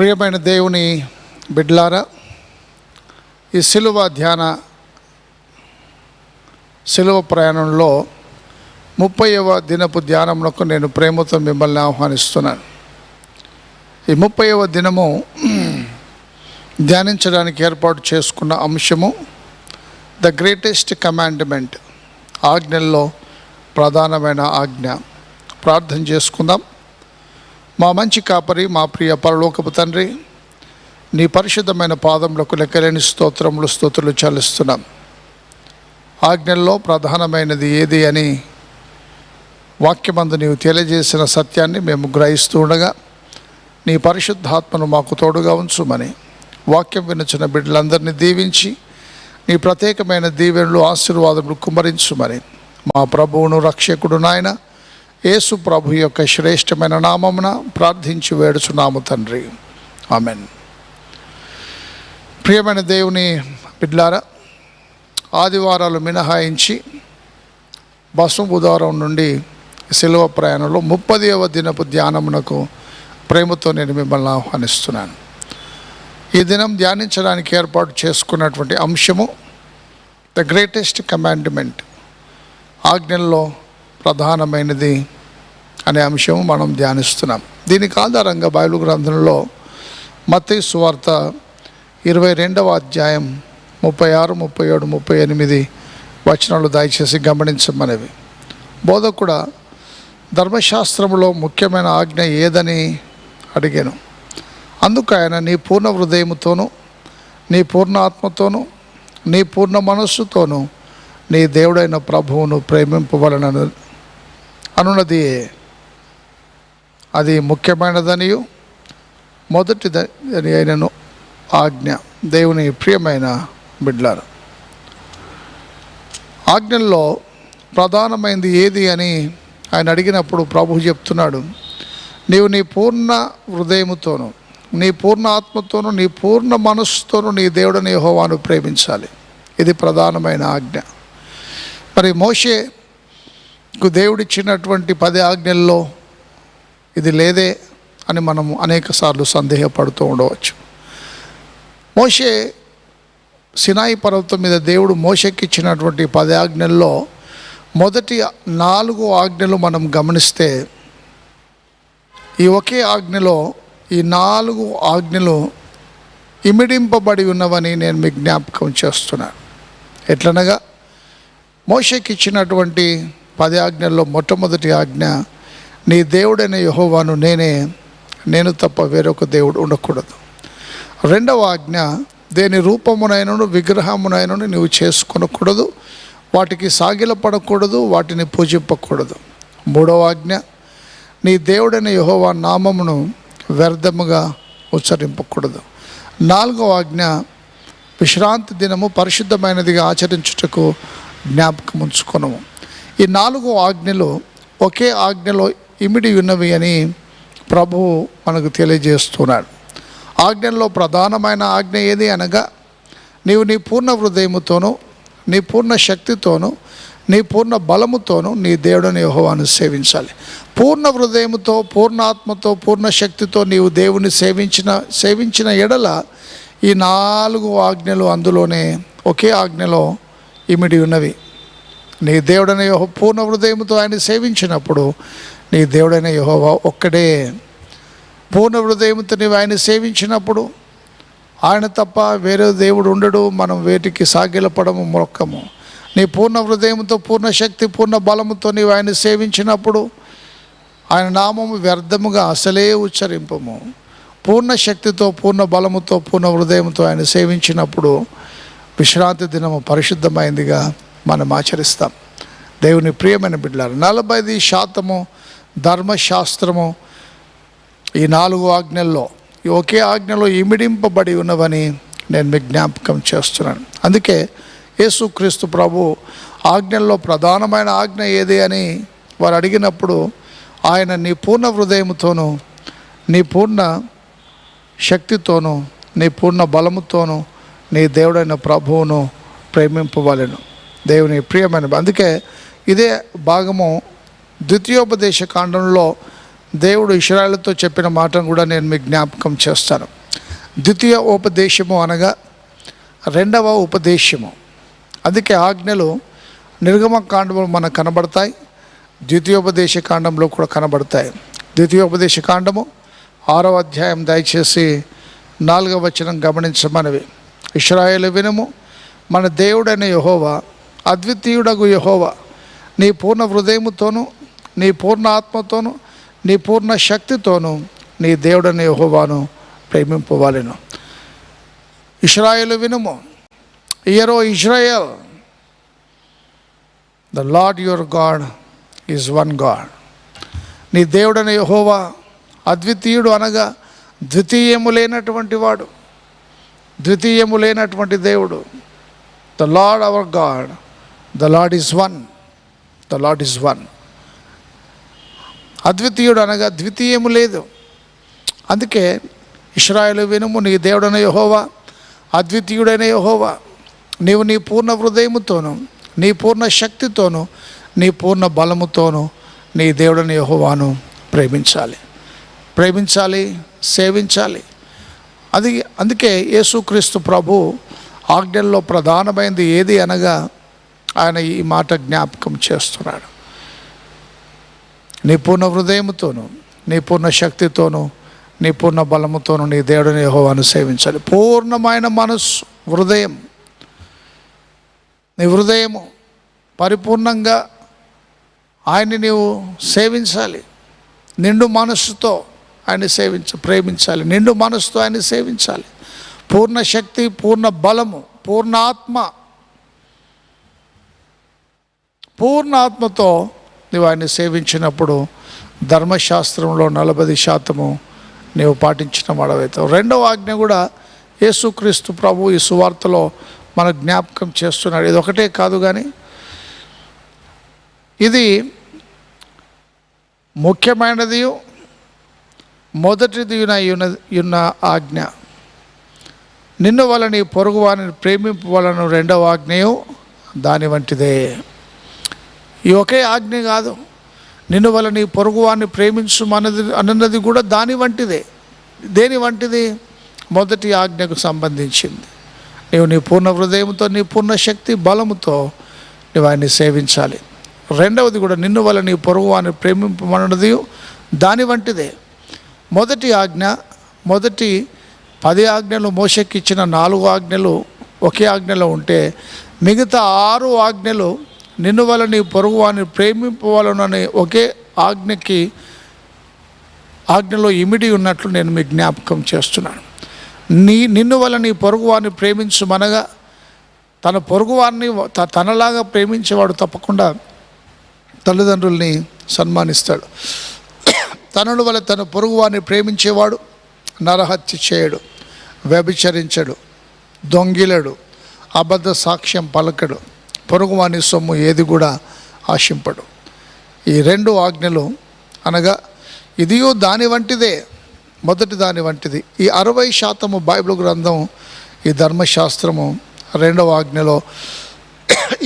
ప్రియమైన దేవుని బిడ్లారా, ఈ సిలువ ప్రయాణంలో 30వ దినపు ధ్యానమునకు నేను ప్రేమతో మిమ్మల్ని ఆహ్వానిస్తున్నాను. ఈ 30వ దినము ధ్యానించడానికి ఏర్పాటు చేసుకున్న అంశము ద గ్రేటెస్ట్ కమాండ్మెంట్, ఆజ్ఞల్లో ప్రధానమైన ఆజ్ఞ. ప్రార్థన చేసుకుందాం. మా మంచి కాపరి, మా ప్రియ పరలోకపు తండ్రి, నీ పరిశుద్ధమైన పాదములకు లెక్కలేని స్తోత్రులు చెల్లిస్తున్నాం. ఆజ్ఞల్లో ప్రధానమైనది ఏది అని వాక్యమందు నీవు తెలియజేసిన సత్యాన్ని మేము గ్రహిస్తూ ఉండగా నీ పరిశుద్ధాత్మను మాకు తోడుగా ఉంచుమని, వాక్యం వినుచున్న బిడ్డలందరినీ దీవించి నీ ప్రత్యేకమైన దీవెనలు, ఆశీర్వాదములు కుమ్మరించుమని మా ప్రభువును రక్షకుడు నాయన యేసు ప్రభు యొక్క శ్రేష్టమైన నామమున ప్రార్థించి వేడుచున్నాము తండ్రి, ఆమెన్. ప్రియమైన దేవుని బిడ్డలారా, ఆదివారాలు మినహాయించి బసు బుధవారం నుండి సిలువ ప్రయాణంలో 30వ దినపు ధ్యానమునకు ప్రేమతో నేను మిమ్మల్ని ఆహ్వానిస్తున్నాను. ఈ దినం ధ్యానించడానికి ఏర్పాటు చేసుకున్నటువంటి అంశము ద గ్రేటెస్ట్ కమాండ్మెంట్, ఆజ్ఞల్లో ప్రధానమైనది అనే అంశము మనం ధ్యానిస్తున్నాం. దీనికి ఆధారంగా బైబిల్ గ్రంథంలో మత్తయి సువార్త 22వ అధ్యాయం 36, 37, 38 వచనాలు దయచేసి గమనించమనేవి. బోధకుడా, ధర్మశాస్త్రంలో ముఖ్యమైన ఆజ్ఞ ఏదని అడిగాను. అందుకు ఆయన, నీ పూర్ణ హృదయముతోనూ, నీ పూర్ణ ఆత్మతోనూ, నీ పూర్ణ మనస్సుతోనూ నీ దేవుడైన ప్రభువును ప్రేమింపవలనను అనున్నది అది ముఖ్యమైనదనియు మొదటిదని అయినను ఆజ్ఞ. దేవుని ప్రియమైన బిడ్డలారా, ఆజ్ఞల్లో ప్రధానమైనది ఏది అని ఆయన అడిగినప్పుడు ప్రభు చెప్తున్నాడు, నీవు నీ పూర్ణ హృదయముతోనూ, నీ పూర్ణ ఆత్మతోనూ, నీ పూర్ణ మనస్సుతోనూ నీ దేవుడని యెహోవాను ప్రేమించాలి. ఇది ప్రధానమైన ఆజ్ఞ. మరి మోషేకు దేవుడిచ్చినటువంటి 10 ఆజ్ఞల్లో ఇది లేదే అని మనం అనేక సార్లు సందేహపడుతూ ఉండవచ్చు. మోషే సినాయి పర్వతం మీద దేవుడు మోషేకి ఇచ్చినటువంటి 10 ఆజ్ఞల్లో మొదటి 4 ఆజ్ఞలు మనం గమనిస్తే, ఈ ఒకే ఆజ్ఞలో ఈ 4 ఆజ్ఞలు ఇమిడింపబడి ఉన్నవని నేను మీకు జ్ఞాపకం చేస్తున్నాను. ఎట్లనగా, మోషేకి ఇచ్చినటువంటి 10 ఆజ్ఞల్లో మొట్టమొదటి ఆజ్ఞ, నీ దేవుడైన యెహోవాను నేను తప్ప వేరొక దేవుడు ఉండకూడదు. 2వ ఆజ్ఞ, దేని రూపమునైనను విగ్రహమునైనను నీవు చేసుకొనకూడదు, వాటికి సాగిలపడకూడదు, వాటిని పూజింపకూడదు. 3వ ఆజ్ఞ, నీ దేవుడైన యెహోవా నామమును వ్యర్థముగా ఉచ్చరింపకూడదు. 4వ ఆజ్ఞ, విశ్రాంతి దినము పరిశుద్ధమైనదిగా ఆచరించుటకు జ్ఞాపకం ఉంచుకొనము. ఈ 4 ఆజ్ఞలు ఒకే ఆజ్ఞలో ఇమిడి ఉన్నవి అని ప్రభువు మనకు తెలియజేస్తున్నాడు. ఆజ్ఞల్లో ప్రధానమైన ఆజ్ఞ ఏది అనగా, నీవు నీ పూర్ణ హృదయముతోనూ, నీ పూర్ణ శక్తితోనూ, నీ పూర్ణ బలముతోనూ నీ దేవుడిని యెహోవాను సేవించాలి. పూర్ణ హృదయముతో, పూర్ణ ఆత్మతో, పూర్ణ శక్తితో నీవు దేవుని సేవించిన ఎడల ఈ 4 ఆజ్ఞలు అందులోనే ఒకే ఆజ్ఞలో ఇమిడి ఉన్నవి. నీ దేవుడైన యెహోవా పూర్ణ హృదయముతో ఆయన సేవించినప్పుడు నీ దేవుడైన యెహోవా ఒక్కడే. పూర్ణ హృదయముతో నీవు ఆయన సేవించినప్పుడు ఆయన తప్ప వేరే దేవుడు ఉండడు. మనం వేటికి సాగిలపడము, మొక్కము. నీ పూర్ణ హృదయంతో, పూర్ణ శక్తి, పూర్ణ బలముతో నీవు ఆయన సేవించినప్పుడు ఆయన నామము వ్యర్థముగా అసలే ఉచ్చరింపము. పూర్ణ శక్తితో, పూర్ణ బలముతో, పూర్ణ హృదయంతో ఆయన సేవించినప్పుడు విశ్రాంతి దినము పరిశుద్ధమైందిగా మనం ఆచరిస్తాం. దేవుని ప్రియమైన బిడ్డలారా, 40% ధర్మశాస్త్రము ఈ 4 ఆజ్ఞల్లో, ఈ ఒకే ఆజ్ఞలో ఇమిడింపబడి ఉన్నవని నేను మీకు జ్ఞాపకం చేస్తున్నాను. అందుకే యేసుక్రీస్తు ప్రభు ఆజ్ఞల్లో ప్రధానమైన ఆజ్ఞ ఏది అని వారు అడిగినప్పుడు ఆయన, నీ పూర్ణ హృదయముతోనూ, నీ పూర్ణ శక్తితోనూ, నీ పూర్ణ బలముతోనూ నీ దేవుడైన ప్రభువును ప్రేమింపవలెను. దేవుని ప్రియమైన, అందుకే ఇదే భాగము ద్వితీయోపదేశ కాండంలో దేవుడు ఇశ్రాయేలుతో చెప్పిన మాటను కూడా నేను మీకు జ్ఞాపకం చేస్తాను. ద్వితీయ ఉపదేశము అనగా రెండవ ఉపదేశము. అందుకే ఆజ్ఞలు నిర్గమకాండంలో మనకు కనబడతాయి, ద్వితీయోపదేశ కాండంలో కూడా కనబడతాయి. ద్వితీయోపదేశ కాండము 6వ అధ్యాయం దయచేసి 4వ వచనం గమనించమనివి. ఇశ్రాయేలు వినుము, మన దేవుడైన యెహోవా అద్వితీయుడగు యెహోవా నీ పూర్ణ హృదయముతోనూ నీ పూర్ణ ఆత్మతోనూ నీ పూర్ణ శక్తితోనూ నీ దేవుడైన యెహోవాను ప్రేమింపవలెను. ఇశ్రాయేలు వినుము, hear O Israel, the Lord your God is one God. నీ దేవుడైన యెహోవా అద్వితీయుడు అనగా ద్వితీయము లేనటువంటి వాడు, ద్వితీయము లేనటువంటి దేవుడు. The lord our god, the lord is one, the lord is one. అద్వితీయుడు అనగా ద్వితీయము లేదు. అందుకే ఇశ్రాయేలు వినుము, నీ దేవుడైన యెహోవా అద్వితీయుడైన యెహోవా, నీవు నీ పూర్ణ హృదయముతోనూ నీ పూర్ణ శక్తితోనూ నీ పూర్ణ బలముతోనూ నీ దేవుడైన యెహోవాను ప్రేమించాలి, ప్రేమించాలి, సేవించాలి. అందుకే యేసుక్రీస్తు ప్రభు ఆజ్ఞల్లో ప్రధానమైనది ఏది అనగా ఆయన ఈ మాట జ్ఞాపకం చేస్తున్నాడు. నీ పూర్ణ హృదయముతోనూ నీ పూర్ణ శక్తితోనూ నీ పూర్ణ బలముతోనూ నీ దేవుడిని యెహోవాను సేవించాలి. పూర్ణమైన మనస్సు, హృదయం, నీ హృదయము పరిపూర్ణంగా ఆయన్ని నీవు సేవించాలి. నిండు మనస్సుతో ఆయన ప్రేమించాలి, నిండు మనస్సుతో ఆయన సేవించాలి. పూర్ణ శక్తి, పూర్ణ బలము, పూర్ణ ఆత్మ, పూర్ణ ఆత్మతో నీవు ఆయన్ని సేవించినప్పుడు ధర్మశాస్త్రంలో 40% నీవు పాటించిన వాడవైతావు. రెండవ ఆజ్ఞ కూడా యేసుక్రీస్తు ప్రభు ఈ సువార్తలో మన జ్ఞాపకం చేస్తున్నాడు. ఇది ఒకటే కాదు కానీ ఇది ముఖ్యమైనది, మొదటిది ఉన్న ఆజ్ఞ. నిన్ను వల్ల నీ పొరుగు వారిని ప్రేమింపవలను రెండవ ఆజ్ఞయు దాని వంటిదే. ఈ ఒకే ఆజ్ఞ కాదు, నిన్ను వల్ల నీ పొరుగు వారిని ప్రేమించు అన్నది కూడా దాని వంటిదే. దేని వంటిది? మొదటి ఆజ్ఞకు సంబంధించింది. నీవు నీ పూర్ణ హృదయంతో నీ పూర్ణ శక్తి బలముతో నువ్వు ఆయన్ని సేవించాలి. రెండవది కూడా నిన్ను వల్ల నీ పొరుగు వారిని ప్రేమింపమన్నది దాని వంటిదే. మొదటి ఆజ్ఞ, మొదటి 10 ఆజ్ఞలు మోషేకి ఇచ్చిన 4 ఆజ్ఞలు ఒకే ఆజ్ఞలో ఉంటే మిగతా 6 ఆజ్ఞలు నిన్ను వల్ల నీ పొరుగు వారిని ప్రేమింపవాలననే ఒకే ఆజ్ఞలో ఇమిడి ఉన్నట్లు నేను మీకు జ్ఞాపకం చేస్తున్నాను. నిన్ను వల్ల నీ పొరుగు వారిని ప్రేమించుమనగా తన పొరుగు వారిని తనలాగా ప్రేమించేవాడు తప్పకుండా తల్లిదండ్రుల్ని సన్మానిస్తాడు. తనను వల్ల తన పొరుగు వారిని ప్రేమించేవాడు నరహత్య చేయడు, వ్యభిచరించడు, దొంగిలడు, అబద్ధ సాక్ష్యం పలకడు, పొరుగు వాని సొమ్ము ఏది కూడా ఆశింపడు. ఈ 2 ఆజ్ఞలు అనగా ఇదియో దాని వంటిదే, మొదటి దాని వంటిది. ఈ 60% బైబిల్ గ్రంథం, ఈ ధర్మశాస్త్రము 2వ ఆజ్ఞలో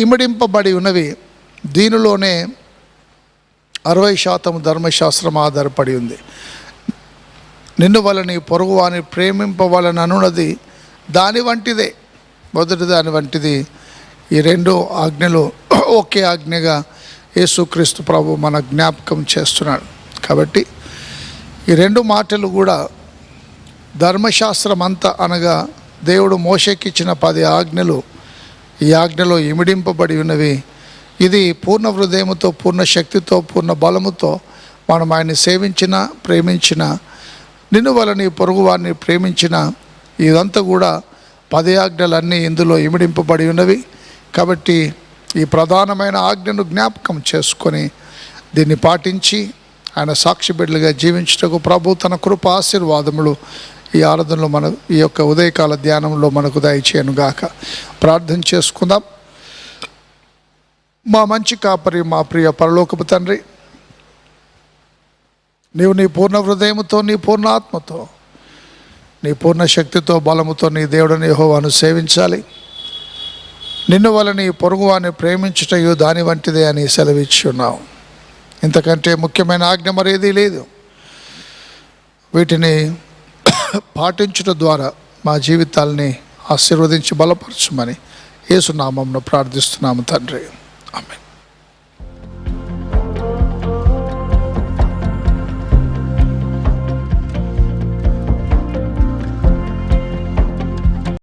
ఇమిడింపబడి ఉన్నవి. దీనిలోనే 60% ధర్మశాస్త్రం ఆధారపడి ఉంది. నిన్ను వల్ల నీ పొరుగు వాని ప్రేమింపవలని అనున్నది దాని వంటిదే, మొదటి దాని వంటిది. ఈ 2 ఆజ్ఞలు ఒకే ఆజ్ఞగా యేసుక్రీస్తు ప్రభు మన జ్ఞాపకం చేస్తున్నాడు. కాబట్టి ఈ 2 మాటలు కూడా ధర్మశాస్త్రం అంతా అనగా దేవుడు మోషేకి ఇచ్చిన 10 ఆజ్ఞలు ఈ ఆజ్ఞలో ఇమిడింపబడి ఉన్నవి. ఇది పూర్ణ హృదయముతో, పూర్ణ శక్తితో, పూర్ణ బలముతో మనం ఆయన్ని సేవించిన, ప్రేమించిన, నిన్ను వల్ల నీ పొరుగు వారిని ప్రేమించిన, ఇదంతా కూడా 10 ఆజ్ఞలన్నీ ఇందులో ఇమిడింపబడి ఉన్నవి. కాబట్టి ఈ ప్రధానమైన ఆజ్ఞను జ్ఞాపకం చేసుకొని దీన్ని పాటించి ఆయన సాక్షి బిడ్డలుగా జీవించుటకు ప్రభు తన కృప ఆశీర్వాదములు ఈ ఆరాధనలో ఈ యొక్క ఉదయకాల ధ్యానంలో మనకు దయచేయనుగాక. ప్రార్థన చేసుకుందాం. మా మంచి కాపరి, మా ప్రియ పరలోకపు తండ్రి, నీవు నీ పూర్ణ హృదయముతో, నీ పూర్ణ ఆత్మతో, నీ పూర్ణ శక్తితో, బలముతో నీ దేవుడిని యెహోవాను సేవించాలి. నిన్ను వల్ల నీ పొరుగువాన్ని ప్రేమించుటయు దాని వంటిదే అని సెలవిచ్చి ఉన్నావు. ఇంతకంటే ముఖ్యమైన ఆజ్ఞ మరేదీ లేదు. వీటిని పాటించడం ద్వారా మా జీవితాల్ని ఆశీర్వదించి బలపరచమని యేసు నామమున ప్రార్థిస్తున్నాము తండ్రి. ఆమేన్.